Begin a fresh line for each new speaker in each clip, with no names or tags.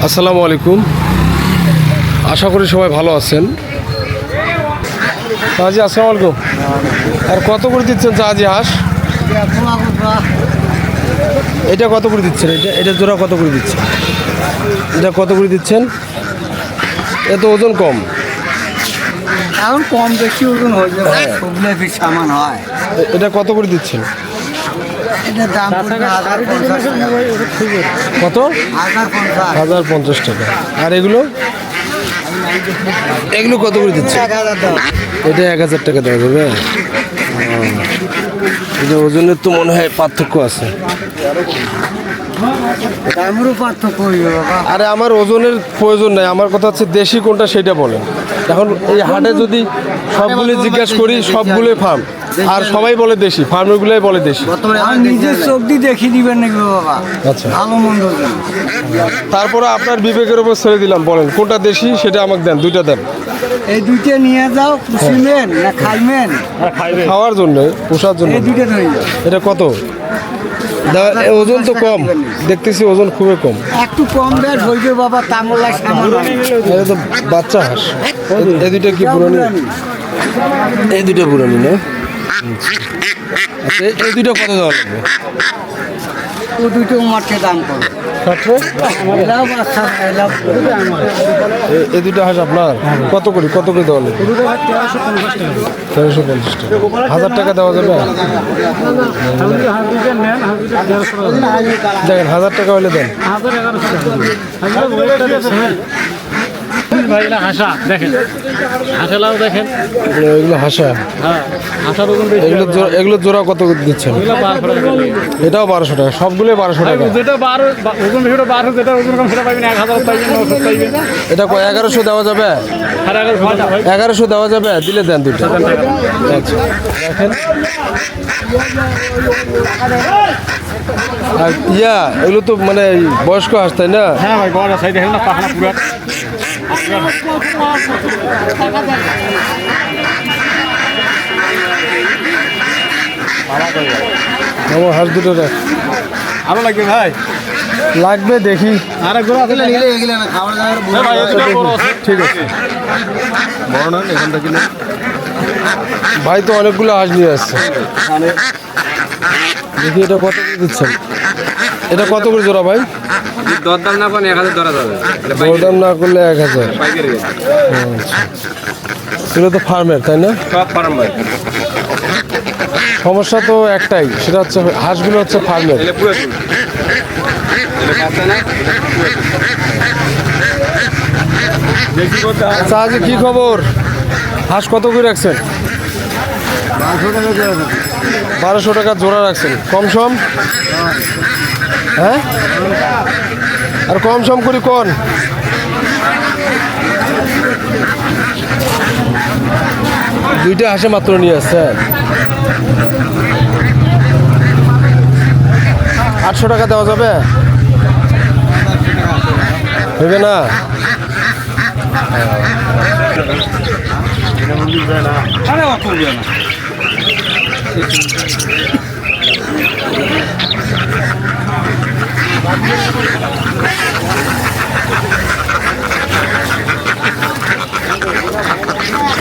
আসসালামু আলাইকুম। আশা করি সবাই ভালো আছেন। আজি আসসালামু আলাইকুম। আর কত করে দিচ্ছেন জাহাজি হাঁস? এটা কত করে দিচ্ছেন? এটা জোড়া কত করে দিচ্ছেন? এটা কত করে দিচ্ছেন? এত ওজন কম।
এখন কম বেশি ওজন হয়ে যাবে, সবলে বেশি সামান হয়।
এটা কত করে দিচ্ছেন?
এটার দাম পড়বে 1050 টাকা।
কত?
1050।
1050 টাকা। আর এগুলো এগুলো কত করে দিচ্ছেন?
1000 দাম।
এটা 1000 টাকা দেওয়া যাবে। এটা ওজনের তো মনে হয় পার্থক্য আছে।
দামেরও পার্থক্য হইবে বাবা।
আরে আমার ওজনের প্রয়োজন নাই, আমার কথা হচ্ছে দেশি কোনটা সেটা বলেন। এখন এই হাটে যদি সবগুলো জিজ্ঞাসা করি সবগুলোই ফার্ম, আর সবাই বলে দেশি, ফার্মেরগুলোই বলে দেশি।
আর নিজের চোখ দিয়ে দেখিয়ে দিবেন নাকি বাবা?
আচ্ছা,
ভালো মন্দ
তারপরে আপনার বিবেকের উপর ছেড়ে দিলাম, বলেন কোনটা দেশি সেটা আমাকে দেন, দুইটা দেন।
এই দুইটা নিয়ে যাও, পুষিবেন না খাইবেন?
খাওয়ার জন্য, পোষার জন্য।
এই দুইটা ধরে যাও।
এটা কত? ওজন তো কম দেখতেছি, ওজন খুবই কম।
একটু কম বেশ হইবে বাবা, তামলা সামান হয়।
এটা তো বাচ্চা হাঁস। এই দুইটা কি পুরানি? এই দুইটা পুরানি না? আচ্ছা, এই দুইটা কত দেওয়া লাগবে?
ও দুইটা মাঠে দাম করে। এলাও বাচ্চা, এলাও
এই দুইটা হাঁস আপনার কত করে দেওয়া লাগবে? 1350 টাকা। 1000 টাকা দেওয়া যাবে? দেখেন 1000 টাকা হলে দেন।
হাসা দেখেন, হাসালাও দেখেন,
এগুলো হাঁসা।
হ্যাঁ হাসার ওজন বেশি।
এগুলো জোড়া কত দিচ্ছেন? এটাও 1200 টাকা, সবগুলোই 1200 টাকা।
যেটা 12 ওজন বেশি, ওটা 12, যেটা ওজন কম সেটা পাইবেন 1000 পাইবেন, 900 পাইবেন।
এটা 1100 দেওয়া যাবে? 1100 দেওয়া যাবে? দিলে দেন দুইটা। আচ্ছা দেখেন। আর এগুলো তো মানে বয়স্ক হাঁস, তাই না?
হ্যাঁ ভাই, বড় সাইড দেখেন না, পাখনা পুরো।
আমার হাঁস দুটো রাখ।
আরো লাগবে ভাই?
লাগবে দেখি।
আরে গোড়া আছে
নিলে এগুলো না খাওয়ার দাওয়ার
হ্যাঁ ভাই, এটা বড় আছে।
ঠিক আছে।
বড় না এখান থেকে না।
ভাই তো অনেকগুলো হাঁস নিয়ে আসছে। দেখি এটা কত করে দিচ্ছেন? এটা কত করে জোড়া ভাই?
দরদাম না পান 1000 ধরা যাবে।
দরদাম না করলে 1000।
পাইকারি রেট।
এগুলো তো ফার্মের, তাই না?
সব ফার্ম ভাই।
সমস্যা তো একটাই, সেটা হচ্ছে হাঁসগুলো হচ্ছে ফার্মের।
এটা পুরো ফুল। এটা কাঁচা না? দেখি কথা।
আচ্ছা, আজ কি খবর? হাঁস কত করে রাখছেন? 1200 টাকা জোড়া রাখছেন। কম সম? হ্যাঁ, আর কম সম করি কোন? দুইটা হাঁসে মাত্র নিয়ে আসছেন। 800 টাকা দেওয়া যাবে? হবে না?
আরে অত না।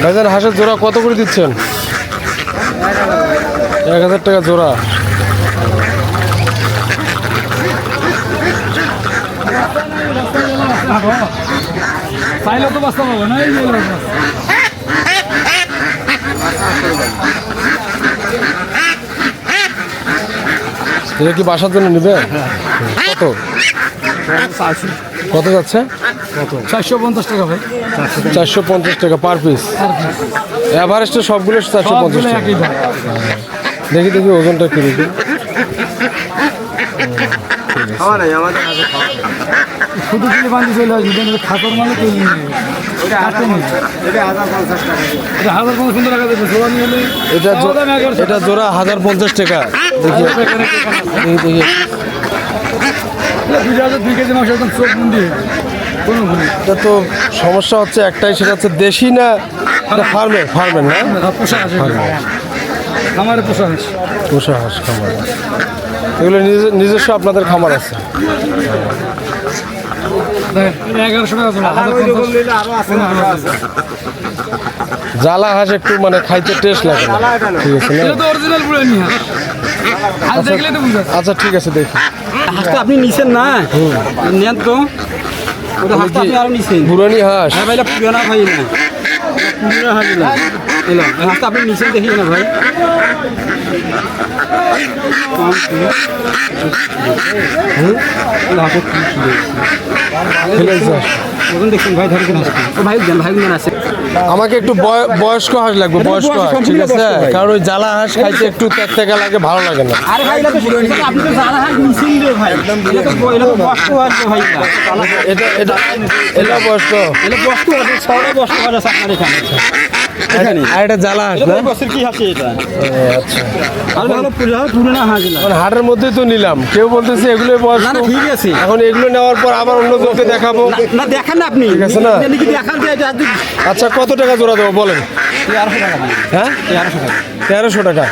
ভাইজান হাঁসের জোড়া কত করে দিচ্ছেন? 1000 টাকা জোড়া।
পাইলে তো বাঁচতে পারবো না। এই যে
এটা কি বাসার জন্য নিবে? কত কত যাচ্ছে?
450 টাকা ভাই।
450 টাকা পার পিস। এভারেস্টে সবগুলো 450 টাকা। দেখি ওজনটা কিরকম।
শুধু কিনে বান্ধি চলে আসবে, খাতর মানে তৈরি নেই। এটা 1050 টাকা দেবে। জোড়া নিয়ে এলে
এটা জোড়া 1050 টাকা। দেখি
2 কেজি মাংস একদম চোখ মুন্ডি কোনো ভুল।
এটা তো সমস্যা হচ্ছে একটাই, সেটা হচ্ছে দেশি না ফার্মের না?
পোষা আছে, খামারে পোষা আছে।
পোষা হাঁস খামার। এগুলো নিজস্ব আপনাদের খামার আছে?
দেখেন 1100 টাকা জোড়া
জ্বালা হাঁস একটু মানে খাইতে টেস্ট লাগে না। ঠিক আছে না?
এটা তো অরিজিনাল বুড়ানি হাঁস হাঁস দেখলে তো বুঝা
আচ্ছা ঠিক আছে দেখি।
হাঁসটা আপনি নিছেন না নেন তো ওটা হাঁসটা আপনি আরো নিছেন
বুড়ানি হাঁস
হ্যাঁ ভাই এটা পুরানা ভাই না পুরানা হাঁস না এলো হাঁসটা আপনি নিছেন দেখি না ভাই হাঁসের কি
ফেলেছে হাঁস।
ওখানে দেখছেন ভাই ধরে কিনা ও ভাই দেন ভাই দেন আছে
আমাকে একটু বয়স্ক হাঁস লাগবে, বয়স্ক হাঁস। ঠিক আছে, কারণ ওই জ্বালা হাঁস খাইতে একটু ত্যাগ লাগে, ভালো লাগে না।
আরে ভাই এটা তো আপনি তো জানা হাঁস নিছেন রে ভাই এটা তো বস্তু আছে ভাই
এটা এটা এটা বয়স্ক,
এটা বস্তু আছে ছড়া বস্তু আছে আপনার এখানে এখানে
আর এটা জ্বালা হাঁস না?
বস্তুর কি হাসি এটা
আচ্ছা,
আর ভালো পুরানা হাঁস না
মানে হাটের মধ্যেই তো নিলাম, কেউ বলতেছে এগুলো বয়স্ক।
না ঠিক আছে
এখন এগুলো নেওয়ার পর আবার অন্য জনকে দেখাবো।
না দেখান না আপনি
ঠিক আছে না?
কি দেখান যে এটা
আচ্ছা কত টাকা জোড়া দেবো বলেন?
1100 টাকা
হ্যাঁ
1100 টাকা
1300 টাকা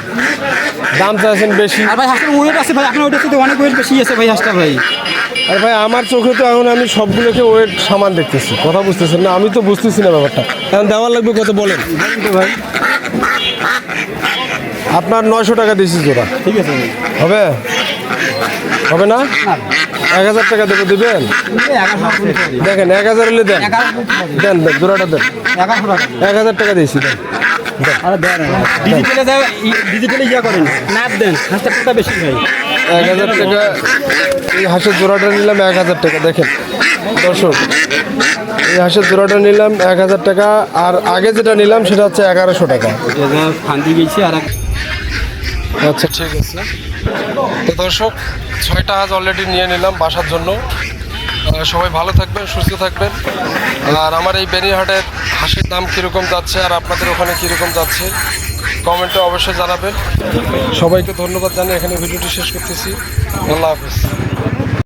দাম চাইছেন বেশি।
আর ভাই হাঁসের ওয়েট আছে ভাই আপনার ওয়েটের সাথে অনেক ওয়েট বেশি আছে ভাই হাঁসটা ভাই
আর ভাই আমার চোখে তো এখন আমি সবগুলোকে ওয়েট সমান দেখতেছি, কথা বুঝতেছেন না? আমি তো বুঝতেছি না ব্যাপারটা। এখন দেওয়ার লাগবে কত বলেন?
বলেন তো ভাই
আপনার 900 টাকা দিয়েছি জোড়া,
ঠিক আছে ভাই
হবে? হবে না? 1000 টাকা দেবো, দিবেন?
1100
দেখেন 1000 হলে দেন, দেন দেন জোড়াটা দেন।
1100 টাকা
1000 টাকা দিয়েছি, দেন।
আরে দেন ডিজিটালে ইয়া করেন ম্যাপ দেন হাঁসটা কত বেশি ভাই
1000 টাকা এই হাঁসের জোড়াটা নিলাম 1000 টাকা। দেখেন দর্শক, এই হাঁসের জোড়াটা নিলাম 1000 টাকা, আর আগে যেটা নিলাম সেটা হচ্ছে 1100 টাকা।
ফান্দি গেছি আর
আচ্ছা ঠিক আছে। তো দর্শক 6টা হাঁস অলরেডি নিয়ে নিলাম বাসার জন্য। সবাই ভালো থাকবেন, সুস্থ থাকবেন। আর আমার এই বেনিহাটের হাঁসের দাম কীরকম যাচ্ছে আর আপনাদের ওখানে কীরকম যাচ্ছে কমেন্টে অবশ্যই জানাবেন। সবাইকে ধন্যবাদ জানিয়ে এখানে ভিডিওটি শেষ করতেছি। আল্লাহ হাফেজ।